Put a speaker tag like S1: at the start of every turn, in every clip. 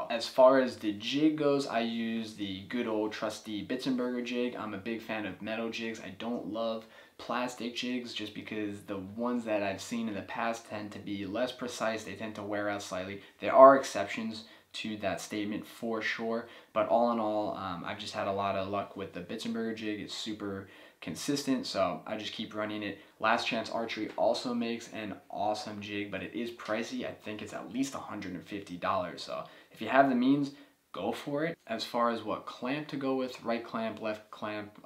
S1: As far as the jig goes, I use the good old trusty Bitzenberger jig. I'm a big fan of metal jigs. I don't love plastic jigs just because the ones that I've seen in the past tend to be less precise. They tend to wear out slightly. There are exceptions to that statement for sure, but all in all, I've just had a lot of luck with the Bitzenberger jig. It's super consistent, so I just keep running it. Last Chance Archery also makes an awesome jig, but it is pricey. I think it's at least $150, so if you have the means, go for it. As far as what clamp to go with, right clamp, left clamp,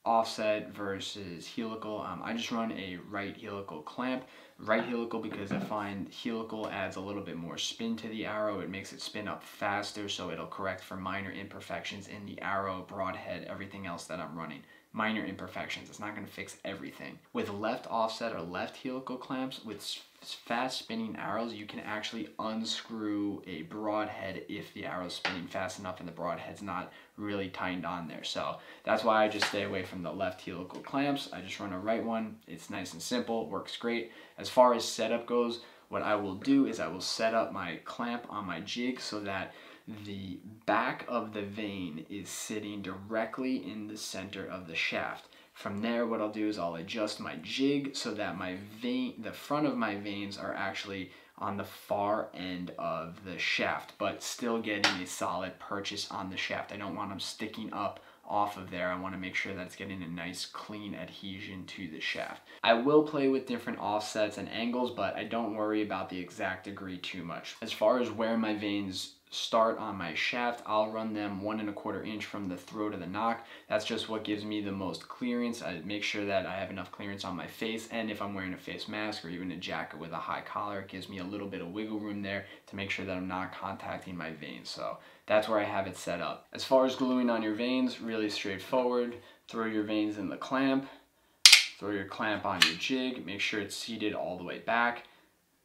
S1: offset versus helical, I just run a right helical clamp. Right helical because I find helical adds a little bit more spin to the arrow. It makes it spin up faster, so it'll correct for minor imperfections in the arrow, broadhead, everything else that I'm running. Minor imperfections. It's not going to fix everything. With left offset or left helical clamps, with fast spinning arrows, you can actually unscrew a broadhead if the arrow's spinning fast enough and the broadhead's not really tightened on there. So that's why I just stay away from the left helical clamps. I just run a right one. It's nice and simple, works great. As far as setup goes, what I will do is I will set up my clamp on my jig so that the back of the vane is sitting directly in the center of the shaft. From there, what I'll do is I'll adjust my jig so that my vane, the front of my vanes are actually on the far end of the shaft, but still getting a solid purchase on the shaft. I don't want them sticking up off of there. I want to make sure that it's getting a nice clean adhesion to the shaft. I will play with different offsets and angles, but I don't worry about the exact degree too much. As far as where my vanes start on my shaft, I'll run them 1 1/4 inch from the throw to the nock. That's just what gives me the most clearance. I make sure that I have enough clearance on my face, and if I'm wearing a face mask or even a jacket with a high collar, it gives me a little bit of wiggle room there to make sure that I'm not contacting my veins. So that's where I have it set up. As far as gluing on your vanes, really straightforward. Throw your vanes in the clamp, throw your clamp on your jig, make sure it's seated all the way back.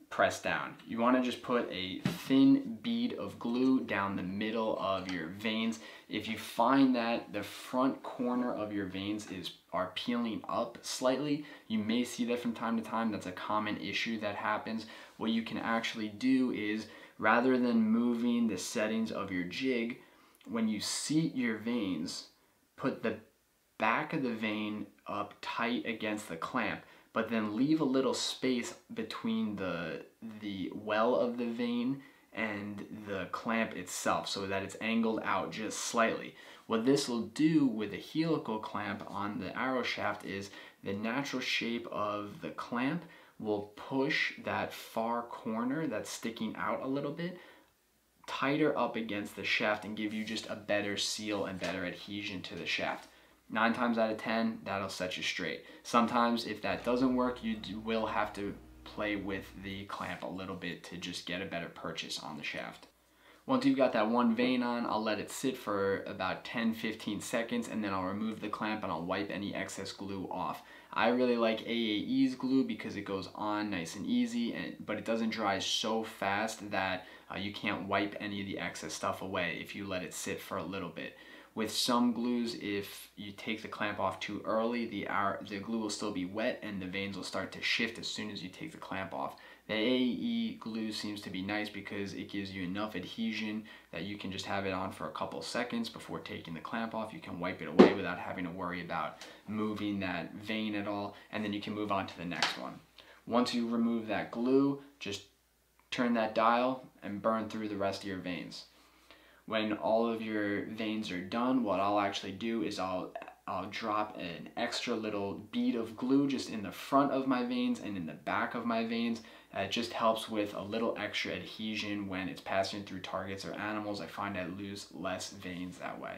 S1: Press down. You want to just put a thin bead of glue down the middle of your vanes. If you find that the front corner of your vanes are peeling up slightly, you may see that from time to time. That's a common issue that happens. What you can actually do is, rather than moving the settings of your jig, when you seat your vanes, put the back of the vane up tight against the clamp, but then leave a little space between the well of the vane and the clamp itself so that it's angled out just slightly. What this will do with a helical clamp on the arrow shaft is the natural shape of the clamp will push that far corner that's sticking out a little bit tighter up against the shaft and give you just a better seal and better adhesion to the shaft. 9 times out of 10, that'll set you straight. Sometimes if that doesn't work, you will have to play with the clamp a little bit to just get a better purchase on the shaft. Once you've got that one vane on, I'll let it sit for about 10-15 seconds, and then I'll remove the clamp and I'll wipe any excess glue off. I really like AAE's glue because it goes on nice and easy, but it doesn't dry so fast that you can't wipe any of the excess stuff away if you let it sit for a little bit. With some glues, if you take the clamp off too early, the glue will still be wet and the vanes will start to shift as soon as you take the clamp off. The AE glue seems to be nice because it gives you enough adhesion that you can just have it on for a couple seconds before taking the clamp off. You can wipe it away without having to worry about moving that vane at all, and then you can move on to the next one. Once you remove that glue, just turn that dial and burn through the rest of your vanes. When all of your vanes are done, what I'll actually do is I'll drop an extra little bead of glue just in the front of my vanes and in the back of my vanes. It just helps with a little extra adhesion when it's passing through targets or animals. I find I lose less vanes that way.